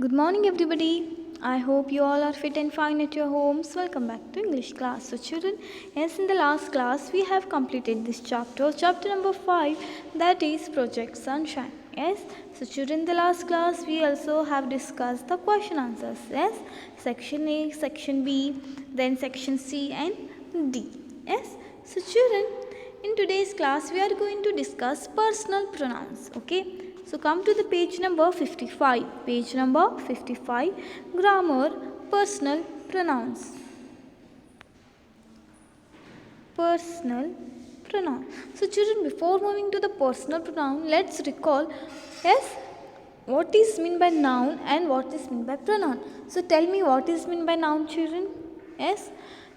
Good morning, everybody. I hope you all are fit and fine at your homes. Welcome back to English class. So, children, yes, in the last class we have completed this chapter number 5, that is Project Sunshine. Yes, so children, in the last class we also have discussed the question answers. Yes, section A, section B, then section C and D. Yes, so children, in today's class we are going to discuss personal pronouns. Okay, so come to the page number 55. Page number 55, grammar, personal pronouns. Personal pronoun. So children, before moving to the personal pronoun, let's recall, yes, what is meant by noun and what is meant by pronoun. So tell me, what is meant by noun, children? Yes,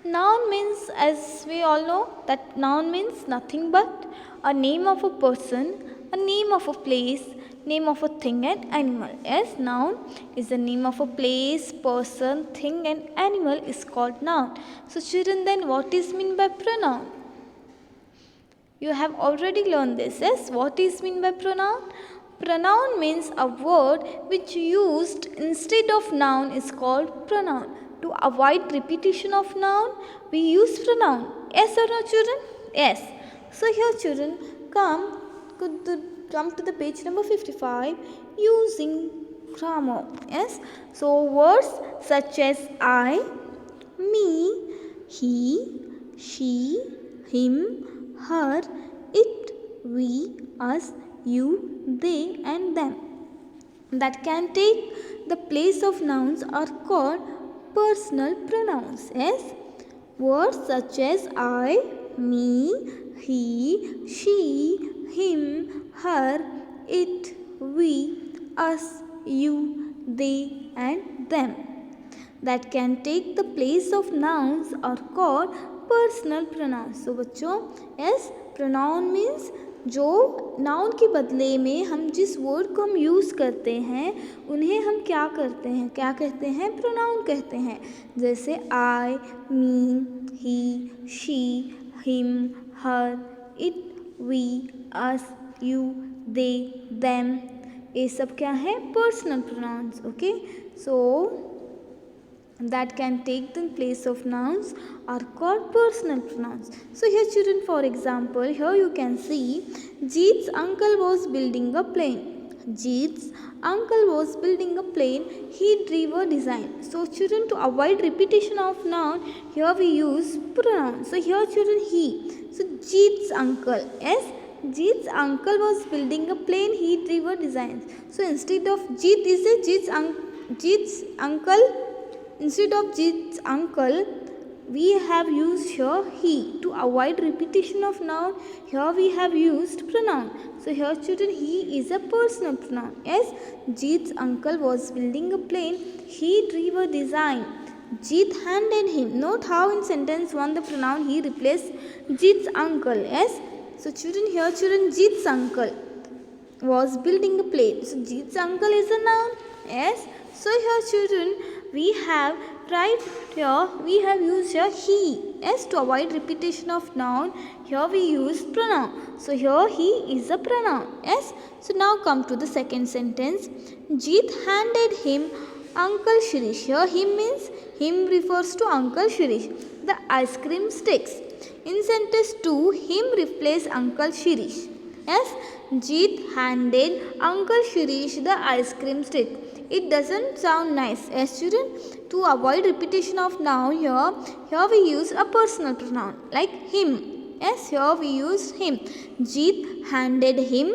noun means, as we all know, that noun means nothing but a name of a person, a name of a place, name of a thing and animal. Yes, noun is the name of a place, person, thing and animal is called noun. So children, then what is meant by pronoun? You have already learned this. Yes, what is meant by pronoun? Pronoun means a word which used instead of noun is called pronoun. To avoid repetition of noun, we use pronoun. Yes or no, children? Yes. So here, children, come to the page number 55 using grammar. Yes. So words such as I, me, he, she, him, her, it, we, us, you, they and them that can take the place of nouns are called personal pronouns. Yes, words such as I, me, he, she, him, her, it, we, us, you, they and them that can take the place of nouns are called personal pronouns. So बच्चों, yes, pronoun means जो noun के बदले में हम जिस word को हम use करते हैं उन्हें हम क्या करते हैं, क्या कहते हैं, प्रोनाउन कहते हैं. जैसे I, me, he, she, him, her, it, we, us, you, they, them, ये सब क्या है, personal pronouns. Okay, so that can take the place of nouns are called personal pronouns. So here, children, for example, here you can see Jeet's uncle was building a plane. Jeet's uncle was building a plane. He drew a design. So children, to avoid repetition of noun, here we use pronoun. So here, children, he. So Jeet's uncle. Yes, Jeet's uncle was building a plane. He drew a design. So instead of Jeet is a Jeet's uncle. Instead of Jeet's uncle, we have used here he. To avoid repetition of noun, here we have used pronoun. So here, children, he is a personal pronoun. Yes, Jeet's uncle was building a plane. He drew a design. Jeet handed him. Note how in sentence 1 the pronoun he replaced Jeet's uncle. Yes, so children, here, children, Jeet's uncle was building a plane. So Jeet's uncle is a noun. Yes, so here, children, we have used here he. Yes, to avoid repetition of noun, here we use pronoun. So here he is a pronoun. Yes, so now come to the second sentence. Jeet handed him Uncle Shirish. Here him means, him refers to Uncle Shirish, the ice cream sticks. In sentence 2, him replaced Uncle Shirish. Yes, Jeet handed Uncle Shirish the ice cream stick. It doesn't sound nice. Yes, children, to avoid repetition of noun, here we use a personal pronoun like him. Yes, here we use him. Jeet handed him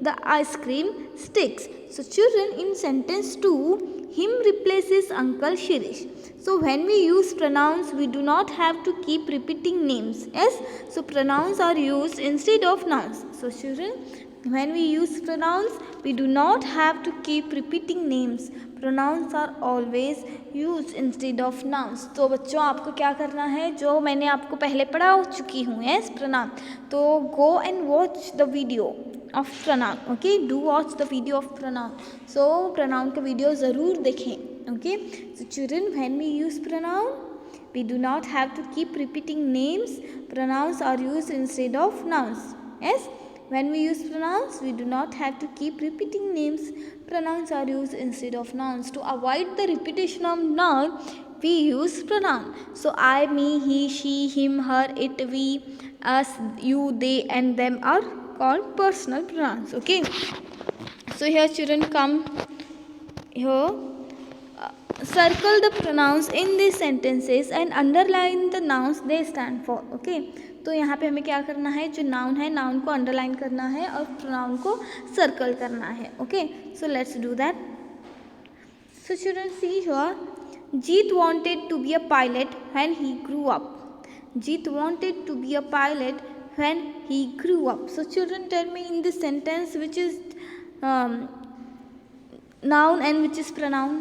the ice cream sticks. So children, in sentence 2, him replaces Uncle Shirish. So when we use pronouns, we do not have to keep repeating names. Yes, so pronouns are used instead of nouns. So children, when we use pronouns, we do not have to keep repeating names. Pronouns are always used instead of nouns. तो बच्चों, आपको क्या करना है, जो मैंने आपको पहले पढ़ा चुकी हूँ, yes, pronoun. तो go and watch the video of pronoun. Okay, do watch the video of pronoun. So pronoun का वीडियो ज़रूर देखें. Okay, so children, when we use pronoun, we do not have to keep repeating names. Pronouns are used instead of nouns. Yes, when we use pronouns, we do not have to keep repeating names. pronouns are used instead of nouns. To avoid the repetition of noun, we use pronoun. So I, me, he, she, him, her, it, we, us, you, they and them are called personal pronouns. Okay. So here children come here. Circle the pronouns in these sentences and underline the nouns they stand for. Okay. तो यहाँ पे हमें क्या करना है, जो noun है noun को अंडरलाइन करना है और प्रोनाउन को सर्कल करना है. Okay, so let's do that. So children see here, Jeet wanted to be a pilot when he grew up. Jeet wanted to be a pilot when he grew up. So children tell me in this sentence which is noun and which is pronoun.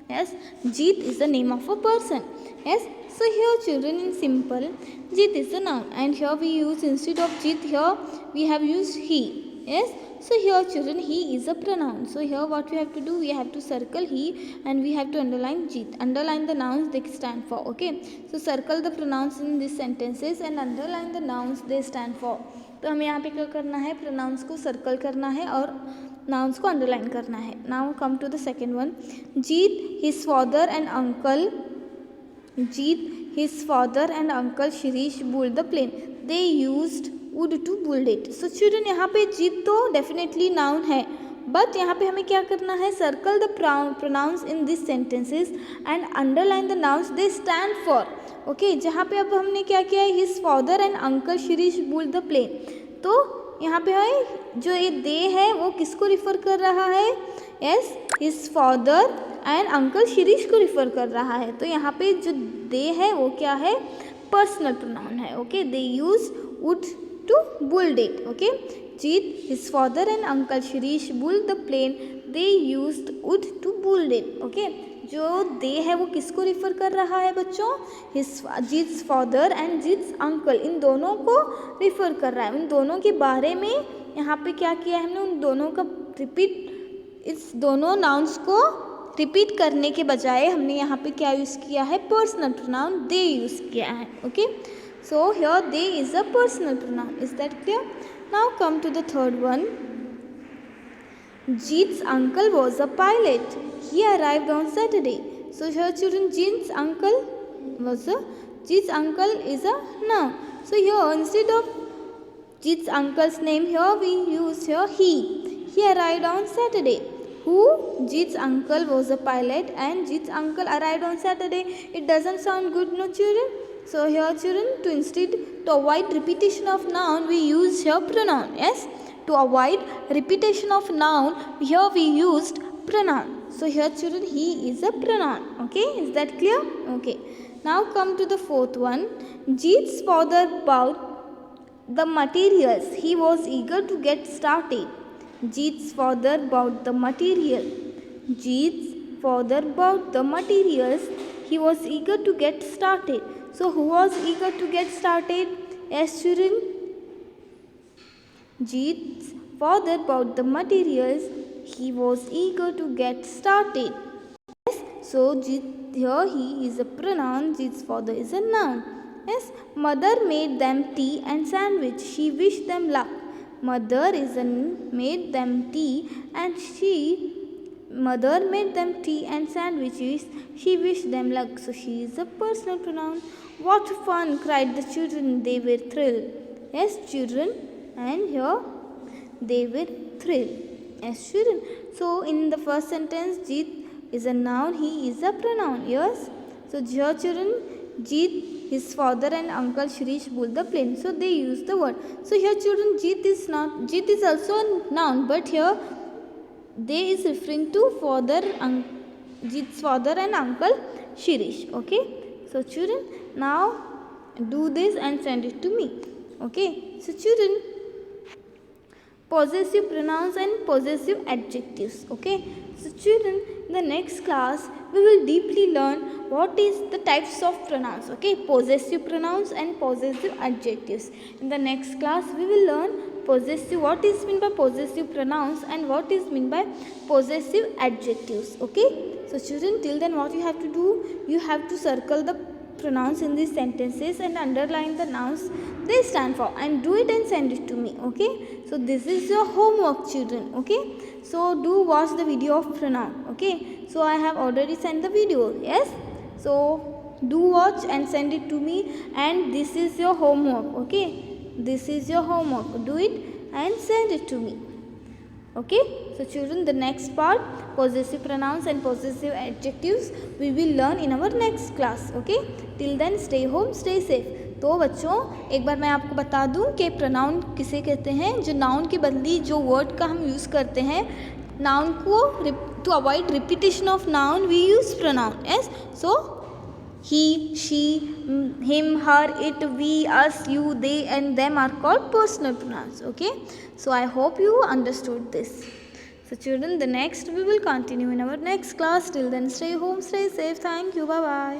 Yes, Jeet is the name of a person. Yes, so here children in simple, Jeet is the noun and here we use instead of Jeet, here we have used he. Yes, so here children he is a pronoun. So here what we have to do, we have to circle he and we have to underline Jeet. Underline the nouns they stand for. Okay, so circle the pronouns in these sentences and underline the nouns they stand for. तो हमें यहाँ पे क्या करना है, pronounce को circle करना है और नाउन्स को अंडरलाइन करना है. Now come to the second one. Jeet his father and uncle, Jeet his father and uncle Shirish build the plane. They used wood to build it. So children यहाँ पे जीत तो डेफिनेटली नाउन है, बट यहाँ पे हमें क्या करना है, circle the pronouns in this sentences and underline the nouns they stand for. Okay, जहाँ पे अब हमने क्या किया है, his father and uncle Shirish build the plane. तो यहाँ पे है जो ये दे है वो किसको रिफ़र कर रहा है, yes his father and uncle Shirish को रिफ़र कर रहा है. तो यहाँ पे जो दे है वो क्या है, पर्सनल प्रोनाउन है. Okay, they use wood to build it. Okay, Jeet his father and uncle Shirish build the plane, they used wood to build it. Okay, जो दे है वो किसको रिफ़र कर रहा है बच्चों, जीत्स फादर एंड जीत्स अंकल, इन दोनों को रिफ़र कर रहा है. उन दोनों के बारे में यहाँ पे क्या किया है हमने, उन दोनों का रिपीट, इस दोनों नाउन्स को रिपीट करने के बजाय हमने यहाँ पे क्या यूज़ किया है, पर्सनल प्रोनाउन दे यूज़ किया है. Okay, so here they is a personal pronoun. Is that clear? Now come to the third one. Jeet's uncle was a pilot. He arrived on Saturday. So here children, Jeet's uncle is a noun. So here instead of Jeet's uncle's name, here we use here he. He arrived on Saturday. Who? Jeet's uncle was a pilot and Jeet's uncle arrived on Saturday. It doesn't sound good, no children? So here children, to avoid repetition of noun, we use here pronoun. Yes? To avoid repetition of noun, here we used pronoun. So here children, he is a pronoun. Okay, is that clear? Okay, now come to the fourth one. Jeet's father bought the materials. He was eager to get started. Jeet's father bought the material. Jeet's father bought the materials. He was eager to get started. So who was eager to get started? Yes children, Jeet's father bought the materials. He was eager to get started. Yes, so Jeet, here he is a pronoun. Jeet's father is a noun. Yes, mother made them tea and sandwich. She wished them luck. Mother made them tea and mother made them tea and sandwiches. She wished them luck. So she is a personal pronoun. What fun! Cried the children. They were thrilled. Yes, children. And here they were thrilled. Yes, children. So in the first sentence, Jeet is a noun, he is a pronoun. Yes. So here children, Jeet, his father and uncle Shirish built the plane. So they use the word. So here children, Jeet is also a noun, but here they is referring to Jeet's father and uncle Shirish. Okay. So children, now do this and send it to me. Okay. So children, possessive pronouns and possessive adjectives. Okay, so children, in the next class we will deeply learn what is the types of pronouns. Okay, possessive pronouns and possessive adjectives. In the next class we will learn what is meant by possessive pronouns and what is meant by possessive adjectives. Okay, so children, till then what you have to do, you have to circle the pronouns in these sentences and underline the nouns they stand for and do it and send it to me. Okay, so this is your homework children. Okay, So do watch the video of pronoun. Okay. So I have already sent the video. Yes. So do watch and send it to me. And this is your homework. Okay. This is your homework. Do it and send it to me. Okay. So children, the next part, possessive pronouns and possessive adjectives, we will learn in our next class. Okay. Till then, stay home, stay safe. तो बच्चों, एक बार मैं आपको बता दूं कि pronoun किसे कहते हैं. जो नाउन के बदली जो वर्ड का हम यूज़ करते हैं, नाउन को to avoid repetition of noun we use pronoun. Yes. So he, she, him, her, it, we, us, you, they and them are called personal pronouns. Okay. So I hope you understood this. So children, the next we will continue in our next class. Till then, stay home, stay safe. Thank you. Bye bye.